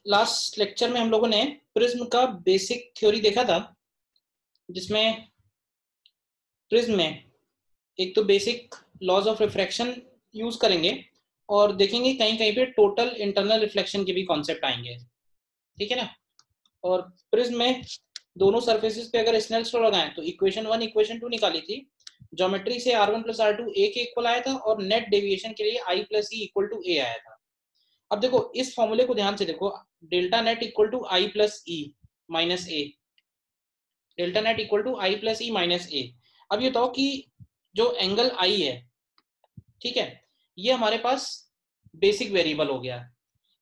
Last lecture में हम लोगों ने प्रिज्म का बेसिक थ्योरी देखा था, जिसमें प्रिज्म में एक तो basic laws of refraction use करेंगे और देखेंगे कहीं कहीं पे टोटल इंटरनल रिफ्लेक्शन के भी कॉन्सेप्ट आएंगे। ठीक है ना। और प्रिज्म में दोनों सरफेसेस पे अगर स्नेल्स लॉ लगाएं तो इक्वेशन 1 इक्वेशन 2 निकाली थी। ज्योमेट्री से R1 प्लस R2 ए के इक्वल आया था और नेट डेविएशन के लिए I plus E equal to A आया था। अब देखो इस फॉर्मूले को ध्यान से देखो, delta net equal to I plus E minus A, delta net equal to I plus E minus A. अब ये बताओ कि जो एंगल आई है, ठीक है, ये हमारे पास बेसिक वेरिएबल हो गया।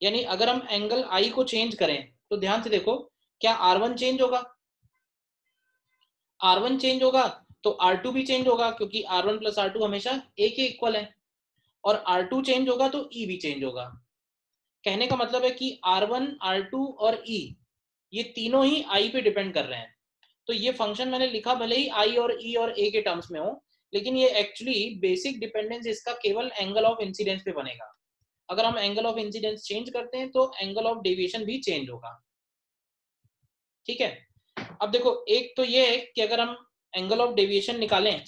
यानी अगर हम एंगल आई को चेंज करें तो ध्यान से देखो, क्या R1 चेंज होगा? R1 चेंज होगा तो R2 भी चेंज होगा, क्योंकि R1 प्लस R2 हमेशा ए के इक्वल है। और R2 चेंज होगा तो E भी चेंज होगा। कहने का मतलब है कि R1, R2 और E ये तीनों ही I पे डिपेंड कर रहे हैं। तो ये फंक्शन मैंने लिखा भले ही I और E और A के टर्म्स में हो, लेकिन ये एक्चुअली बेसिक डिपेंडेंस इसका केवल एंगल ऑफ इंसिडेंस पे बनेगा। अगर हम एंगल ऑफ इंसिडेंस चेंज करते हैं तो एंगल ऑफ डेविएशन भी चेंज होगा। ठीक है। अब देखो एक तो ये है कि अगर हम एंगल ऑफ डेविएशन निकालें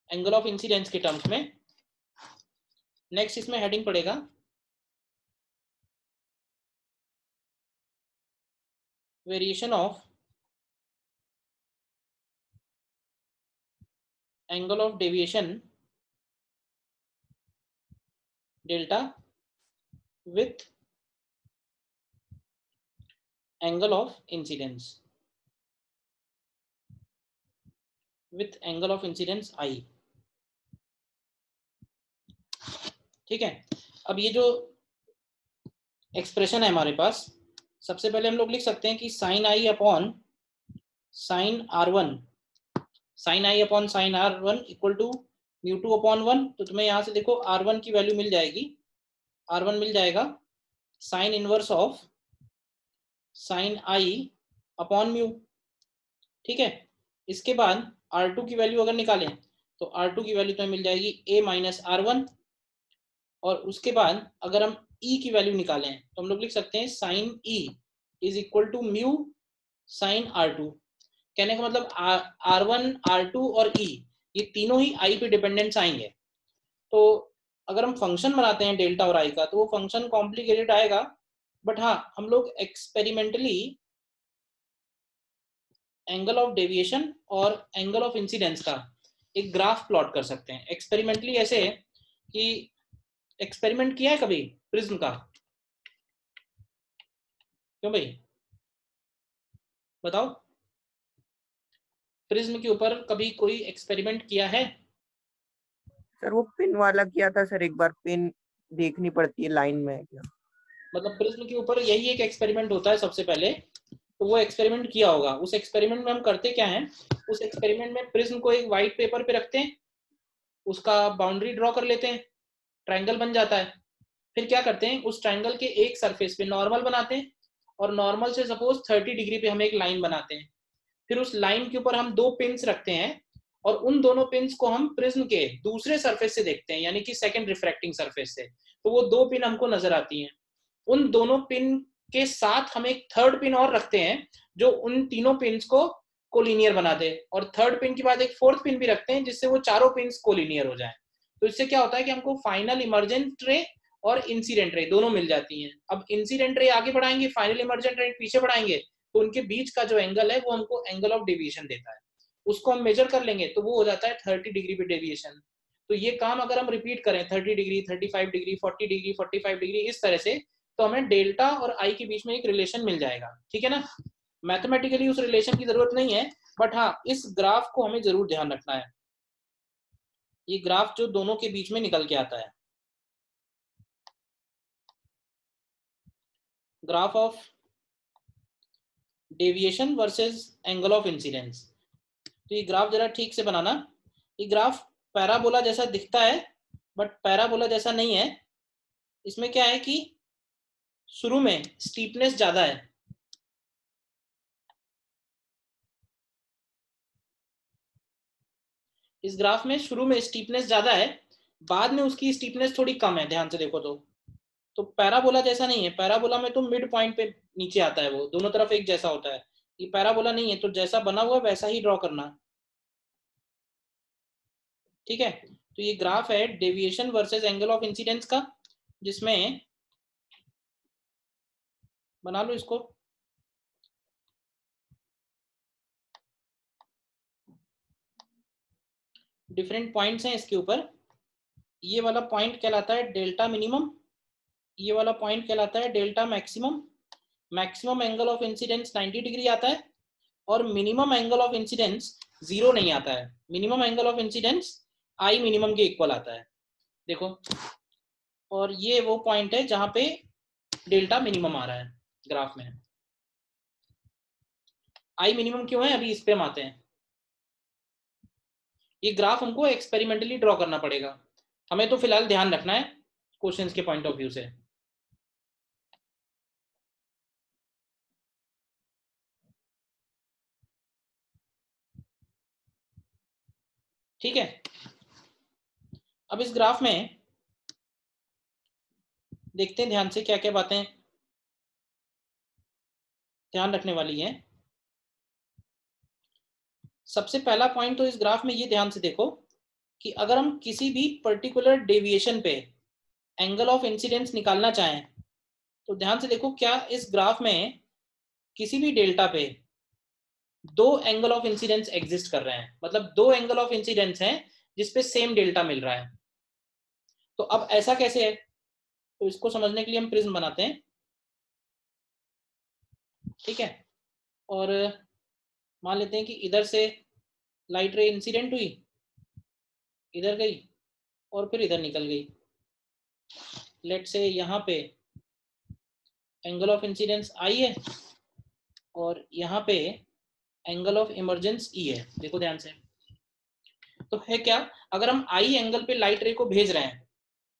एंगल ऑफ इंसिडेंस के टर्म्स में, नेक्स्ट इसमें हेडिंग पड़ेगा variation of angle of deviation delta with angle of incidence with angle of incidence I. ठीक है। अब ये जो एक्सप्रेशन है हमारे पास, सबसे पहले हम लोग लिख सकते हैं कि sine i upon sine R1, sine i upon sine R1 equal to mu two upon 1। तो तुम्हें यहाँ से देखो R1 की वैल्यू मिल जाएगी, R1 मिल जाएगा sign inverse of sine i upon mu. ठीक है। इसके बाद R2 की वैल्यू अगर निकालें तो R2 की वैल्यू तुम्हें मिल जाएगी a माइनस R1। और उसके बाद अगर हम E की वैल्यू निकालें तो हम लोग लिख सकते हैं sine E is equal to mu sine R2। कहने का मतलब R1, R2 और E ये तीनों ही I पे डिपेंडेंस आएंगे। तो अगर हम फंक्शन बनाते हैं डेल्टा और I का तो वो फंक्शन कॉम्प्लिकेटेड आएगा, बट हाँ हम लोग एक्सपेरिमेंटली एंगल ऑफ डेविएशन और एंगल ऑफ इंसिडेंस का एक ग्राफ प्लॉट कर सकते हैं एक्सपेरिमेंटली। ऐसे कि एक्सपेरिमेंट किया है कभी प्रिज्म का? क्यों भाई, बताओ, प्रिज्म के ऊपर कभी कोई एक्सपेरिमेंट किया है? सर वो पिन वाला किया था सर, एक बार पिन देखनी पड़ती है लाइन में क्या? मतलब प्रिज्म के ऊपर यही एक एक्सपेरिमेंट होता है सबसे पहले, तो वो एक्सपेरिमेंट किया होगा। उस एक्सपेरिमेंट में हम करते क्या है, उस एक्सपेरिमेंट में प्रिज्म को एक व्हाइट पेपर पे रखते हैं, उसका बाउंड्री ड्रॉ कर लेते हैं, ट्रायंगल बन जाता है। फिर क्या करते हैं, उस ट्रायंगल के एक सरफेस पे नॉर्मल बनाते हैं और नॉर्मल से सपोज 30 डिग्री पे हम एक लाइन बनाते हैं। फिर उस लाइन के ऊपर हम दो पिन्स रखते हैं और उन दोनों पिन्स को हम प्रिज्म के दूसरे सरफेस से देखते हैं, यानी कि सेकंड रिफ्रैक्टिंग सरफेस से। तो वो दो पिन हमको नजर आती हैं। उन दोनों पिन के साथ हम एक थर्ड पिन और रखते हैं जो उन तीनों पिन्स को कोलिनियर बना दे, और थर्ड पिन के बाद एक फोर्थ पिन भी रखते हैं जिससे वो चारों पिन्स कोलिनियर हो जाए। तो इससे क्या होता है कि हमको फाइनल इमर्जेंट रे और इंसिडेंट रे दोनों मिल जाती हैं। अब इंसिडेंट रे आगे बढ़ाएंगे, फाइनल इमर्जेंट रे पीछे बढ़ाएंगे, तो उनके बीच का जो एंगल है वो हमको एंगल ऑफ डेविएशन देता है। उसको हम मेजर कर लेंगे तो वो हो जाता है 30 डिग्री पे डेविएशन। तो ये काम अगर हम रिपीट करें 30 डिग्री, 35 डिग्री, 40 डिग्री, 45 डिग्री, इस तरह से, तो हमें डेल्टा और आई के बीच में एक रिलेशन मिल जाएगा। ठीक है ना। मैथमेटिकली उस रिलेशन की जरूरत नहीं है, बट हाँ इस ग्राफ को हमें जरूर ध्यान रखना है, ये ग्राफ जो दोनों के बीच में निकल के आता है, graph of deviation versus angle of incidence. तो ये ग्राफ जरा ठीक से बनाना। ये ग्राफ पैराबोला जैसा दिखता है, बट पैराबोला जैसा नहीं है। इसमें क्या है कि शुरू में स्टीपनेस ज्यादा है, इस ग्राफ में शुरू में स्टीपनेस ज्यादा है, बाद में उसकी स्टीपनेस थोड़ी कम है। ध्यान से देखो तो तो पैराबोला जैसा नहीं है, पैराबोला में तो मिड पॉइंट पे नीचे आता है, वो दोनों तरफ एक जैसा होता है। ये पैराबोला नहीं है, तो जैसा बना हुआ वैसा ही ड्रॉ करना, ठीक है। तो ये ग्राफ है deviation versus angle of incidence का, जिसमें बना लो इसको। डिफरेंट पॉइंट्स हैं इसके ऊपर। ये वाला पॉइंट कहलाता है डेल्टा मिनिमम, ये वाला पॉइंट कहलाता है delta maximum. Maximum angle of incidence 90 degree आता है, और मिनिमम एंगल ऑफ इंसिडेंस 0 नहीं आता है। Minimum angle of incidence I minimum के इक्वल आता है, देखो। और ये वो पॉइंट है जहां पे डेल्टा मिनिमम आ रहा है ग्राफ में। आई मिनिमम क्यों है, अभी इस पे हम आते हैं। ये ग्राफ हमको एक्सपेरिमेंटली ड्रॉ करना पड़ेगा, हमें तो फिलहाल ध्यान रखना है क्वेश्चंस के पॉइंट ऑफ व्यू से। ठीक है, अब इस ग्राफ में देखते हैं ध्यान से क्या क्या बातें ध्यान रखने वाली हैं। सबसे पहला पॉइंट तो इस ग्राफ में ये ध्यान से देखो कि अगर हम किसी भी पर्टिकुलर डेविएशन पे एंगल ऑफ इंसिडेंस निकालना चाहें, तो ध्यान से देखो, क्या इस ग्राफ में किसी भी डेल्टा पे दो एंगल ऑफ इंसिडेंस एग्जिस्ट कर रहे हैं, मतलब दो एंगल ऑफ इंसिडेंस हैं जिसपे सेम डेल्टा मिल रहा है। तो अब ऐसा कैसे है, तो इसको समझने के लिए हम प्रिज्म बनाते हैं, ठीक है। और मान लेते हैं कि इधर से लाइट रे इंसिडेंट हुई, इधर गई और फिर इधर निकल गई। लेट से यहाँ पे एंगल ऑफ इंसिडेंस आई है और यहाँ पे एंगल ऑफ इमर्जेंस ई है, देखो ध्यान से। तो है क्या, अगर हम आई एंगल पे लाइट रे को भेज रहे हैं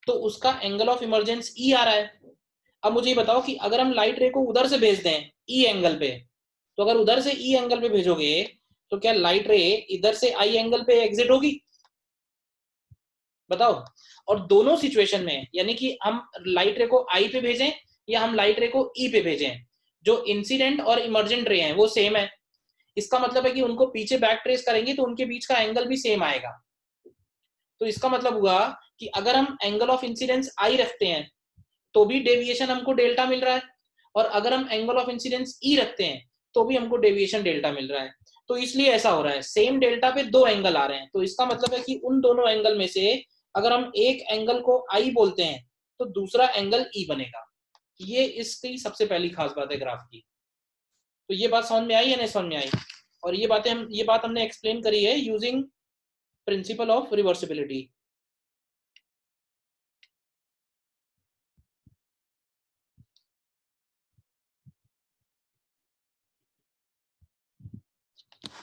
तो उसका एंगल ऑफ इमर्जेंस ई आ रहा है। अब मुझे ये बताओ कि अगर हम लाइट रे को उधर से भेज दें ई एंगल पे, तो अगर उधर से ई एंगल पे भेजोगे तो क्या लाइट रे इधर से आई एंगल पे एग्जिट होगी, बताओ। और दोनों सिचुएशन में, यानी कि हम लाइट रे को आई पे भेजें या हम लाइट रे को ई पे भेजें, जो इंसिडेंट और इमर्जेंट रे हैं वो सेम है। इसका मतलब है कि उनको पीछे बैक ट्रेस करेंगे तो उनके बीच का एंगल भी सेम आएगा। तो इसका मतलब हुआ कि अगर हम एंगल ऑफ इंसिडेंस आई रखते हैं तो भी डेविएशन हमको डेल्टा मिल रहा है, और अगर हम एंगल ऑफ इंसिडेंस ई रखते हैं तो भी हमको डेविएशन डेल्टा मिल रहा है। तो इसलिए ऐसा हो रहा है, सेम डेल्टा पे दो एंगल आ रहे हैं, तो इसका मतलब है कि उन दोनों एंगल में से अगर हम एक एंगल को आई बोलते हैं तो दूसरा एंगल ई बनेगा। ये इसकी सबसे पहली खास बात है ग्राफ की। तो ये बात समझ में आई या नहीं समझ में आई, और ये बात हमने एक्सप्लेन करी है यूजिंग प्रिंसिपल ऑफ रिवर्सिबिलिटी।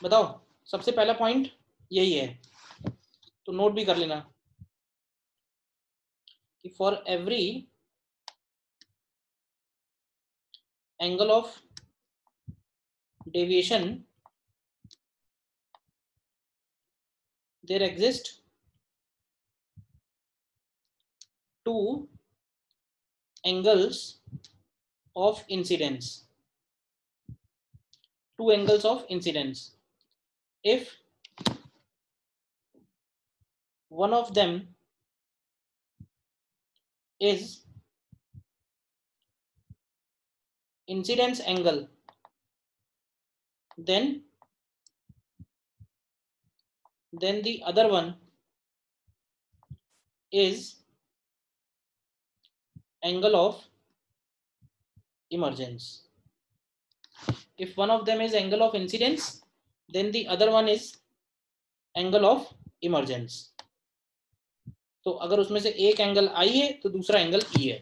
बताओ, सबसे पहला पॉइंट यही है, तो नोट भी कर लेना कि for every angle of deviation there exist two angles of incidence, two angles of incidence. If one of them is incidence angle, then the other one is angle of emergence. If one of them is angle of incidence, then the other one is angle of emergence. तो अगर उसमें से एक angle आई है तो दूसरा angle E है।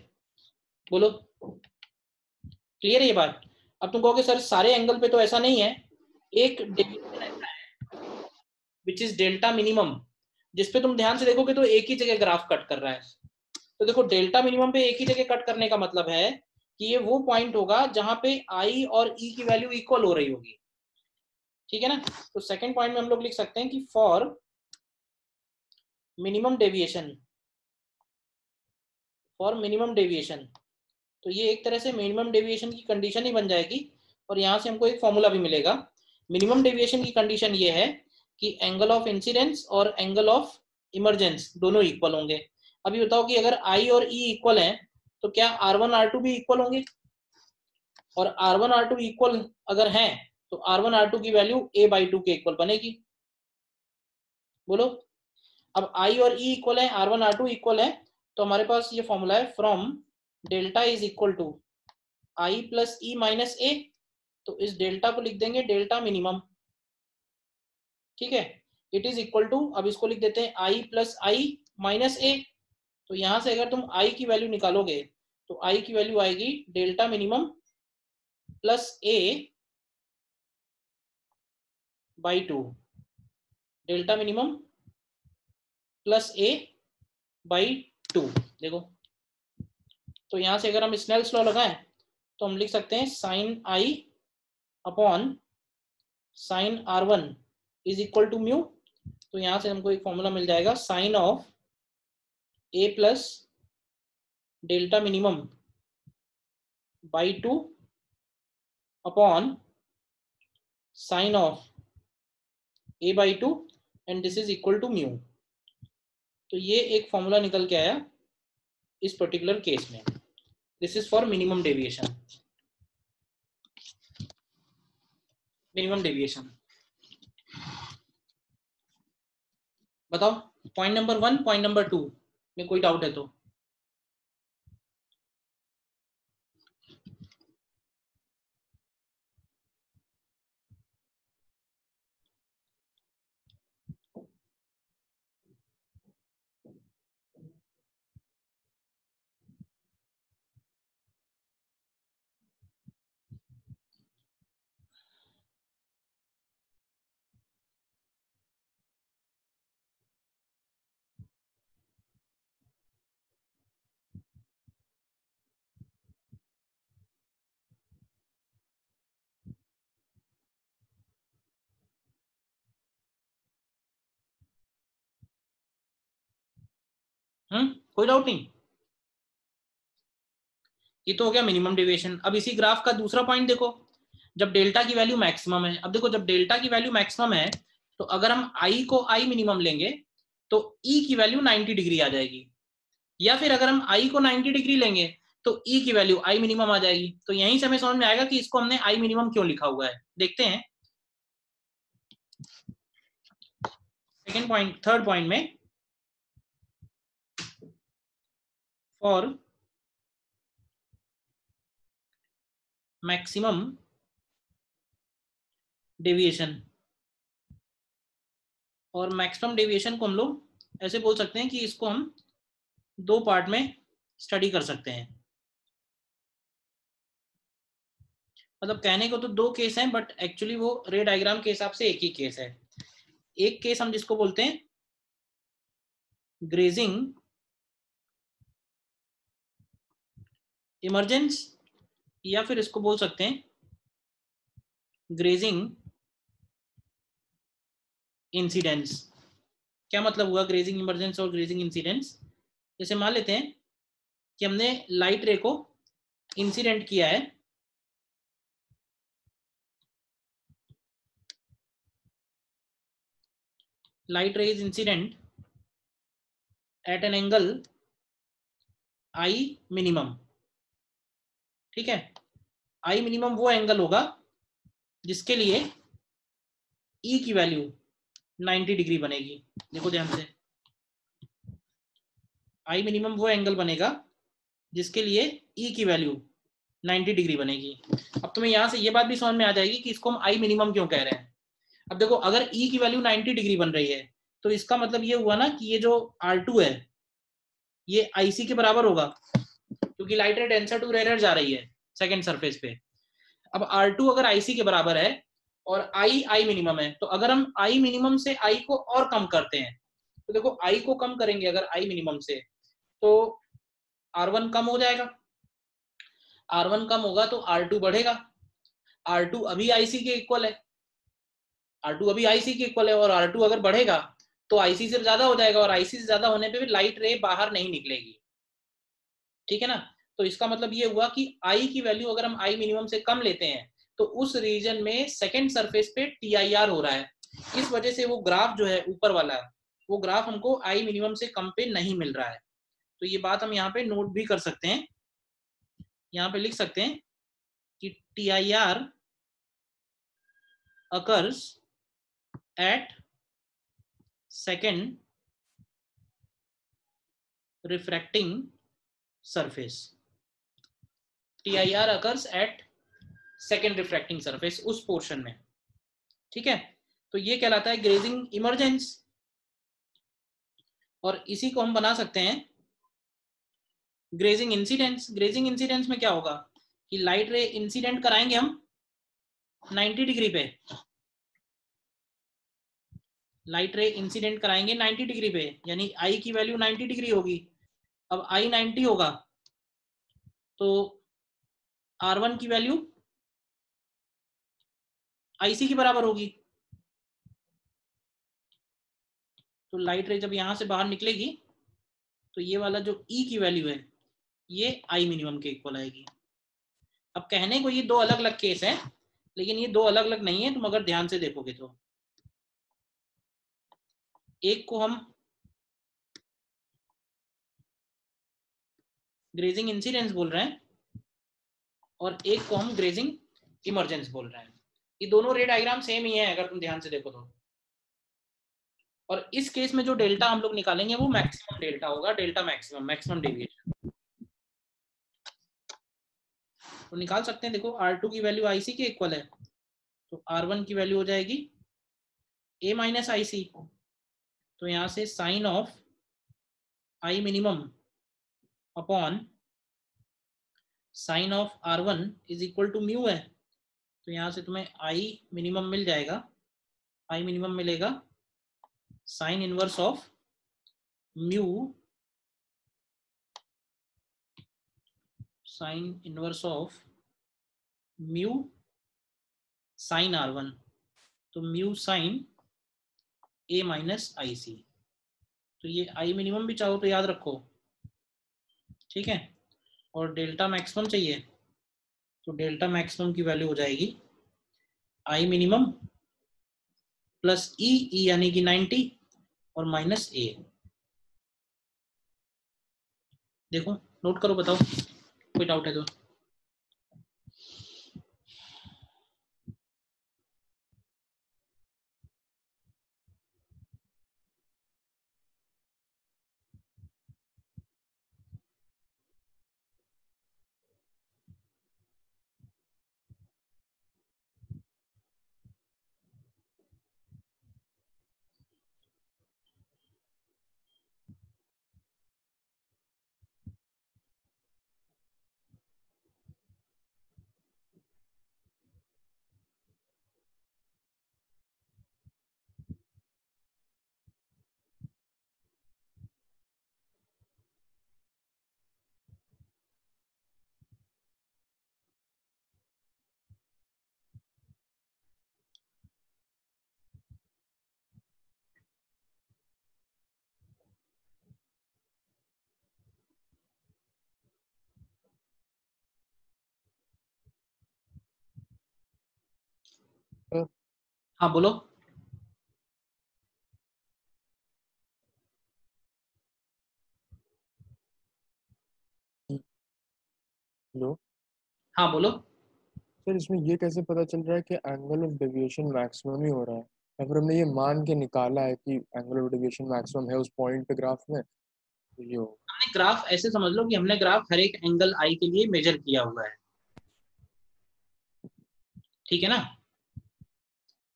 बोलो, क्लियर है ये बात। अब तुम कहोगे सर सारे एंगल पे तो ऐसा नहीं है, एक डेविएशन ऐसा है विच इज डेल्टा मिनिमम, जिसपे तुम ध्यान से देखोगे तो एक ही जगह ग्राफ कट कर रहा है। तो देखो, डेल्टा मिनिमम पे एक ही जगह कट करने का मतलब है कि ये वो पॉइंट होगा जहां पे आई और ई की वैल्यू इक्वल हो रही होगी, ठीक है ना। तो सेकंड पॉइंट में हम लोग लिख सकते हैं कि फॉर मिनिमम डेविएशन तो ये एक तरह से मिनिमम डेविएशन की कंडीशन ही बन जाएगी और यहाँ से हमको एक फॉर्मूला भी मिलेगा। मिनिमम डेविएशन की कंडीशन ये है कि एंगल ऑफ इंसिडेंस और एंगल ऑफ इमरजेंस दोनों इक्वल होंगे। अभी बताओ कि अगर I और E इक्वल हैं तो क्या R1 R2 भी इक्वल होंगे? और R1 R2 इक्वल अगर हैं तो R1 R2 की वैल्यू A/2 के इक्वल बनेगी। बोलो, अब I और E इक्वल है, R1 R2 इक्वल है, तो हमारे पास ये फॉर्मूला है from delta is equal to I plus E minus A। तो इस डेल्टा को लिख देंगे डेल्टा मिनिमम, ठीक है। इट इज इक्वल टू, अब इसको लिख देते हैं I plus I minus A। तो यहां से अगर तुम I की वैल्यू निकालोगे तो I की वैल्यू आएगी delta minimum plus A by 2, delta minimum plus A by 2। देखो, तो यहां से अगर हम स्नेल्स लॉ लगाएं तो हम लिख सकते हैं sine I upon sine R1 is equal to mu. तो यहां से हमको एक फॉर्मूला मिल जाएगा sine of A plus delta minimum by 2 upon sine of A by 2 and this is equal to mu. तो ये एक फॉर्मूला निकल के आया इस पर्टिकुलर केस में। This is for minimum deviation. Minimum deviation बताओ, पॉइंट नंबर 1, पॉइंट नंबर 2 में कोई डाउट है तो? कोई डाउट नहीं? ये तो हो गया मिनिमम डेविएशन। अब इसी ग्राफ का दूसरा पॉइंट देखो, जब डेल्टा की वैल्यू मैक्सिमम है। अब देखो, जब डेल्टा की वैल्यू मैक्सिमम है तो अगर हम I को I मिनिमम लेंगे तो E की वैल्यू 90 डिग्री आ जाएगी, या फिर अगर हम I को 90 डिग्री लेंगे तो E की वैल्यू I मिनिमम आ जाएगी। तो यहीं से हमें समझ में आएगा कि इसको हमने I मिनिमम क्यों लिखा हुआ है। देखते हैं सेकेंड पॉइंट, थर्ड पॉइंट में, फॉर मैक्सिमम डेविएशन। और मैक्सिमम डेविएशन को हम लोग ऐसे बोल सकते हैं कि इसको हम दो पार्ट में स्टडी कर सकते हैं। मतलब कहने को तो दो केस हैं, बट एक्चुअली वो रे डायग्राम के हिसाब से एक ही केस है। एक केस हम जिसको बोलते हैं ग्रेजिंग इमरजेंस, या फिर इसको बोल सकते हैं ग्रेजिंग इंसिडेंस। क्या मतलब हुआ ग्रेजिंग इमरजेंस और ग्रेजिंग इंसिडेंस? जैसे मान लेते हैं कि हमने लाइट रे को इंसिडेंट किया है, लाइट रे is incident at an angle I minimum, ठीक है। I मिनिमम वो एंगल होगा जिसके लिए E की वैल्यू 90 डिग्री बनेगी। देखो ध्यान से, I मिनिमम वो एंगल बनेगा जिसके लिए E की वैल्यू 90 डिग्री बनेगी। अब तुम्हें यहां से ये बात भी समझ में आ जाएगी कि इसको हम I मिनिमम क्यों कह रहे हैं। अब देखो, अगर E की वैल्यू 90 डिग्री बन रही है तो इसका मतलब ये हुआ ना कि ये जो R2 है ये IC के बराबर होगा, क्योंकि लाइट रे डेंसर टू रेयर जा रही है सेकेंड सरफेस पे। अब R2 अगर IC के बराबर है और I मिनिमम है, तो अगर हम I मिनिमम से I को और कम करते हैं तो देखो I को कम करेंगे अगर I मिनिमम से तो R1 कम हो जाएगा, R1 कम होगा तो R2 बढ़ेगा। R2 अभी IC के इक्वल है, R2 अभी IC के इक्वल है, और R2 अगर बढ़ेगा तो IC से ज्यादा हो जाएगा, और IC से ज्यादा होने पे भी लाइट रे बाहर नहीं निकलेगी, ठीक है ना। तो इसका मतलब ये हुआ कि आई की वैल्यू अगर हम आई मिनिमम से कम लेते हैं तो उस रीजन में सेकेंड सरफेस पे TIR हो रहा है। इस वजह से वो ग्राफ जो है ऊपर वाला, वो ग्राफ हमको आई मिनिमम से कम पे नहीं मिल रहा है। तो ये बात हम यहाँ पे नोट भी कर सकते हैं, यहाँ पे लिख सकते हैं कि TIR occurs at second refracting surface। TIR occurs at second refracting surface, उस पोर्शन में। ठीक है, तो ये कहलाता है ग्रेजिंग इमरजेंस। और इसी को हम बना सकते हैं ग्रेजिंग इंसिडेंस। ग्रेजिंग इंसिडेंस में क्या होगा कि लाइट रे इंसिडेंट कराएंगे हम 90 डिग्री पे, लाइट रे इंसिडेंट कराएंगे 90 डिग्री पे, यानी आई की वैल्यू 90 डिग्री होगी। अब आई 90 होगा तो R1 की वैल्यू IC की बराबर होगी। तो लाइट रे जब यहां से बाहर निकलेगी तो ये वाला जो E की वैल्यू है ये आई मिनिमम के इक्वल आएगी। अब कहने को ये दो अलग अलग केस हैं, लेकिन ये दो अलग अलग नहीं है। तुम अगर ध्यान से देखोगे तो एक को हम ग्रेजिंग इंसिडेंस बोल रहे हैं और एक को हम ग्रेजिंग इमरजेंस बोल रहे हैं। ये दोनों रे डायग्राम सेम ही है अगर तुम ध्यान से देखो तो। और इस केस में जो डेल्टा हम लोग निकालेंगे वो मैक्सिमम डेल्टा होगा, डेल्टा मैक्सिमम, मैक्सिमम डेविएशन। तो निकाल सकते हैं, देखो R2 की वैल्यू IC के इक्वल है, तो R1 की वैल्यू हो जाएगी A माइनस IC। तो यहां से sine of i minimum upon sine of R1 is equal to mu है। तो यहां से तुम्हें आई मिनिमम मिल जाएगा, आई मिनिमम मिलेगा sine inverse of mu, sine inverse of mu sine R1, तो mu sine A minus IC। तो ये आई मिनिमम भी चाहो तो याद रखो, ठीक है। और डेल्टा मैक्सिमम चाहिए तो डेल्टा मैक्सिमम की वैल्यू हो जाएगी आई मिनिमम प्लस ई यानी कि 90 और माइनस A। देखो नोट करो, बताओ कोई डाउट है तो। हाँ बोलो। हेलो हाँ बोलो। सर, इसमें ये कैसे पता चल रहा है कि एंगल ऑफ डेविएशन मैक्सिमम ही हो रहा है, या फिर हमने ये मान के निकाला है कि एंगल ऑफ डेविएशन मैक्सिमम है उस पॉइंट पे ग्राफ में, तो ये हो। हमने ग्राफ ऐसे समझ लो कि हमने ग्राफ हर एक एंगल आई के लिए मेजर किया हुआ है, ठीक है ना।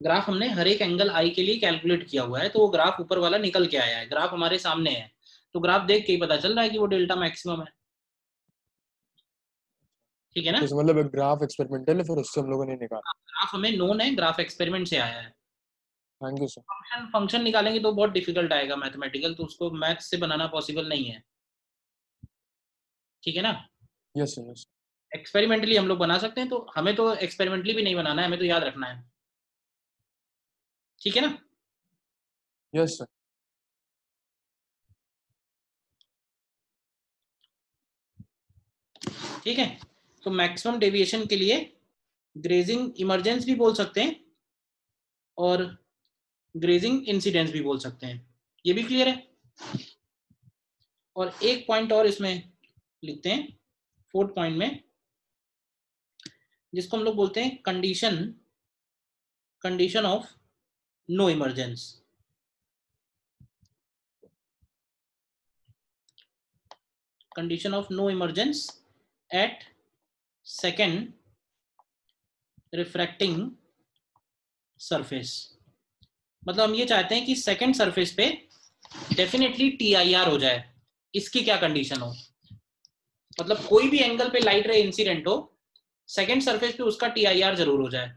ग्राफ हमने हर एक एंगल आई के लिए कैलकुलेट किया हुआ है, तो वो ग्राफ ऊपर वाला निकल के आया है, ग्राफ हमारे सामने है। तो ग्राफ देख के ही पता चल रहा है कि वो डेल्टा मैक्सिमम है, ठीक है ना। तो मतलब एक ग्राफ एक्सपेरिमेंटल है, फिर उससे हम लोगों ने निकाला। ग्राफ हमें नोन है, ग्राफ एक्सपेरिमेंट से आया है। Thank you sir. Function function निकालेंगे तो बहुत डिफिकल्ट आएगा मैथमेटिकल, तो उसको मैथ से बनाना पॉसिबल नहीं है, ठीक है ना। Yes sir, yes. एक्सपेरिमेंटली हम लोग बना सकते हैं, तो हमें तो एक्सपेरिमेंटली भी नहीं बनाना है, हमें तो याद रखना है, ठीक है ना। Yes sir. ठीक है, तो मैक्सिमम डेविएशन के लिए ग्रेजिंग इमरजेंस भी बोल सकते हैं और ग्रेजिंग इंसिडेंस भी बोल सकते हैं। ये भी क्लियर है। और एक पॉइंट और इसमें लिखते हैं 4th पॉइंट में, जिसको हम लोग बोलते हैं condition of no emergence. Condition of no emergence at second refracting surface. मतलब हम ये चाहते हैं कि सेकेंड सरफेस पे डेफिनेटली TIR हो जाए। इसकी क्या कंडीशन हो, मतलब कोई भी एंगल पे लाइट रे इंसिडेंट हो, सेकेंड सरफेस पे उसका TIR जरूर हो जाए।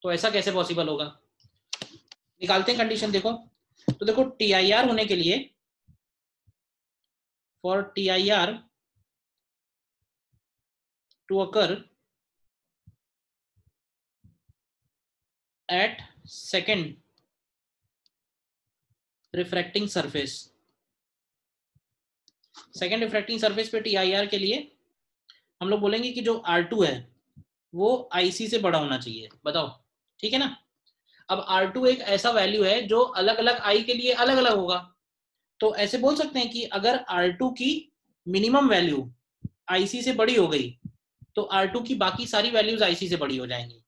तो ऐसा कैसे पॉसिबल होगा, निकालते हैं कंडीशन। देखो तो देखो TIR होने के लिए, for TIR to occur at second refracting surface, second refracting surface पे TIR के लिए हम लोग बोलेंगे कि जो R2 है वो IC से बड़ा होना चाहिए। बताओ ठीक है ना। अब R2 एक ऐसा वैल्यू है जो अलग अलग I के लिए अलग अलग होगा। तो ऐसे बोल सकते हैं कि अगर R2 की मिनिमम वैल्यू IC से बड़ी हो गई तो R2 की बाकी सारी वैल्यूज IC से बड़ी हो जाएंगी।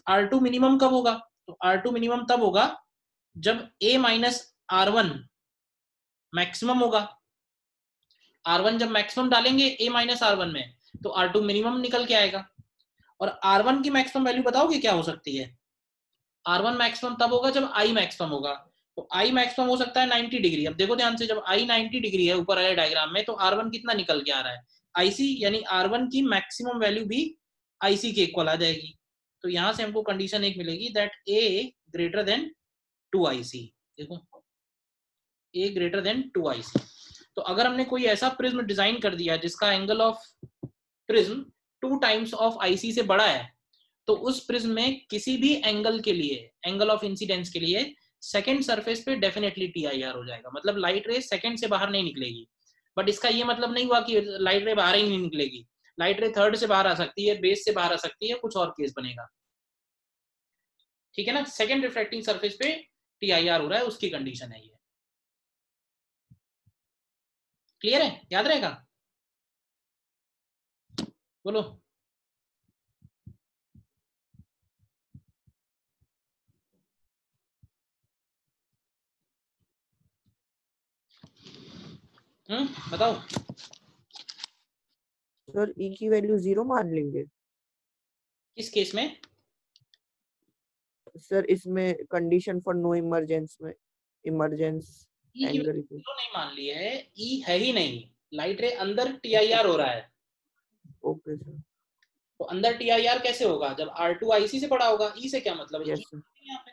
R2 मिनिमम कब होगा, तो R2 मिनिमम तब होगा जब A माइनस R1 मैक्सिमम होगा। R1 जब मैक्सिमम डालेंगे A माइनस R1 में तो R2 मिनिमम निकल के आएगा। और R1 की मैक्सिमम वैल्यू बताओगे क्या हो सकती है। R1 मैक्सिमम तब होगा जब I मैक्सिमम होगा। तो I मैक्सिमम हो सकता है 90 डिग्री। अब देखो ध्यान से, जब I 90 डिग्री है ऊपर वाले डायग्राम में, तो R1 कितना निकल के आ रहा है, IC, यानी R1 की मैक्सिमम वैल्यू भी IC के इक्वल आ जाएगी। तो यहां से हमको कंडीशन एक मिलेगी that A greater than 2IC। देखो A ग्रेटर देन 2IC। तो अगर हमने कोई ऐसा प्रिज्म डिजाइन कर दिया जिसका angle of prism 2 times of IC से बड़ा है, तो उस प्रिज्म में किसी भी एंगल के लिए, एंगल ऑफ इंसिडेंस के लिए, सेकंड सरफेस पे डेफिनेटली TIR हो जाएगा। मतलब लाइट रे सेकंड से बाहर नहीं निकलेगी। बट इसका ये मतलब नहीं हुआ कि लाइट रे बाहर ही नहीं निकलेगी। लाइट रे थर्ड से बाहर आ सकती है, बेस से बाहर आ सकती है, कुछ और केस बनेगा। ठीक है ना, सेकंड रिफ्रैक्टिंग सरफेस पे TIR हो रहा है, उसकी कंडीशन है ये। क्लियर है, याद रहेगा, बोलो। बताओ। सर ई की वैल्यू 0 मान लेंगे किस केस में, सर, इसमें कंडीशन फॉर नो इमरजेंस में, इमरजेंस ई की एंगल वैल्यू नहीं मान ली है, ई है ही नहीं, लाइट रे अंदर TIR हो रहा है। Okay sir. तो अंदर TIR कैसे होगा, जब R2 IC से बड़ा होगा। ई से क्या मतलब है, यस सर। यहाँ पे।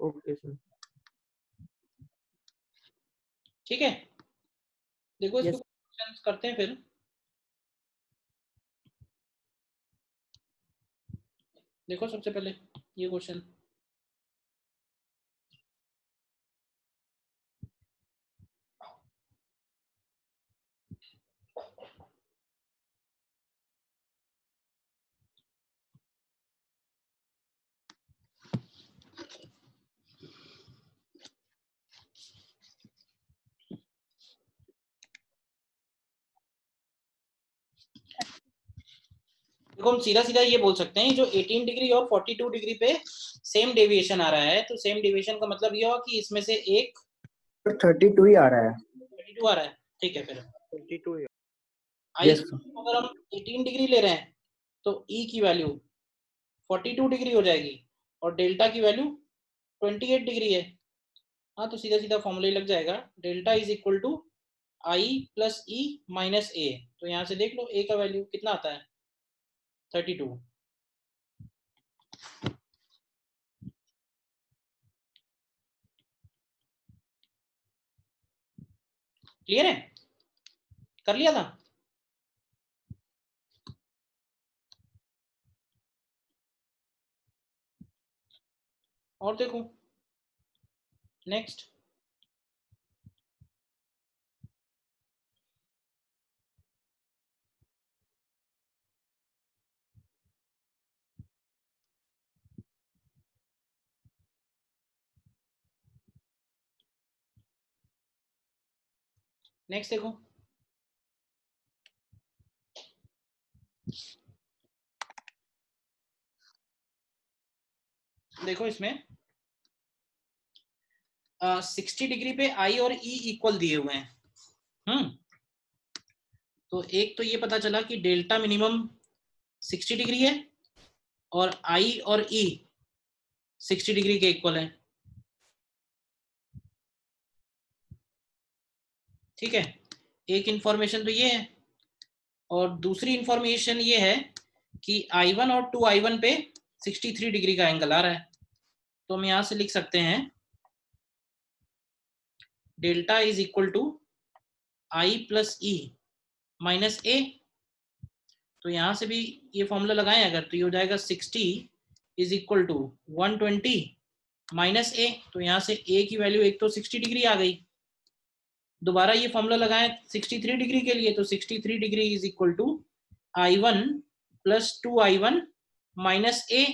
Okay sir. ठीक है, देखो इसको यस। क्वेश्चन करते हैं फिर। देखो सबसे पहले ये क्वेश्चन, देखो हम सीधा सीधा ये बोल सकते हैं, जो 18 डिग्री और 42 डिग्री पे सेम डेविएशन आ रहा है, तो सेम डेविएशन का मतलब ये हुआ कि इसमें से एक 32 ही आ रहा है। 32 आ रहा है। ठीक है, फिर 32 है। आई यस सर। अगर हम 18 डिग्री ले रहे हैं तो ई की वैल्यू 42 डिग्री हो जाएगी और डेल्टा की वैल्यू 28 डिग्री है। हाँ, तो सीधा सीधा फॉर्मूला लग जाएगा, delta is equal to I plus E minus A. तो यहाँ से देख लो ए का वैल्यू कितना आता है, 32। क्लियर है, कर लिया था। और देखो नेक्स्ट, नेक्स्ट देखो, देखो इसमें 60 डिग्री पे आई और ई इक्वल दिए हुए हैं। तो एक तो ये पता चला कि डेल्टा मिनिमम 60 डिग्री है और आई और ई 60 डिग्री के इक्वल है। ठीक है, एक इंफॉर्मेशन तो ये है, और दूसरी इंफॉर्मेशन ये है कि I1 और 2I1 पे 63 डिग्री का एंगल आ रहा है। तो हम यहां से लिख सकते हैं delta is equal to I plus E minus A. तो यहां से भी ये फॉर्मूला लगाएं अगर, तो ये हो जाएगा 60 is equal to 120 minus A. तो यहां से ए की वैल्यू एक तो 60 डिग्री आ गई, दोबारा ये फॉर्मूला लगाएं 63 डिग्री के लिए, तो 63 degree is equal to I1 plus 2I1 minus A.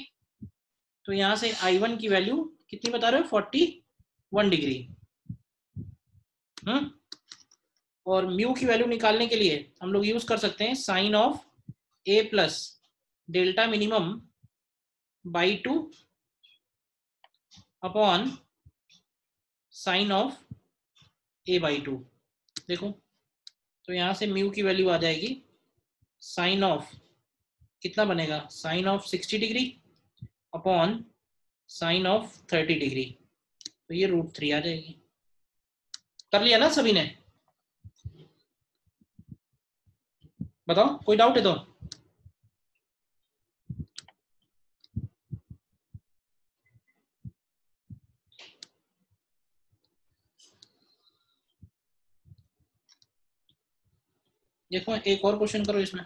तो यहां से I1 की वैल्यू कितनी बता रहे हो, 41 डिग्री। और म्यू की वैल्यू निकालने के लिए हम लोग यूज कर सकते हैं sine of a plus delta minimum by 2 upon sine of a by 2। देखो, तो यहां से म्यू की वैल्यू आ जाएगी साइन ऑफ, कितना बनेगा, sine of 60 degree upon sine of 30 degree. तो ये √3 आ जाएगी। कर लिया ना सभी ने? बताओ, कोई डाउट है तो? देखो एक और क्वेश्चन करो इसमें।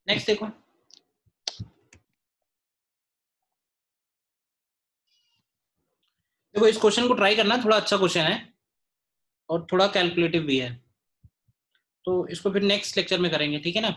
नेक्स्ट देखो, देखो इस क्वेश्चन को ट्राई करना, थोड़ा अच्छा क्वेश्चन है और थोड़ा कैलकुलेटिव भी है। तो इसको फिर नेक्स्ट लेक्चर में करेंगे, ठीक है ना?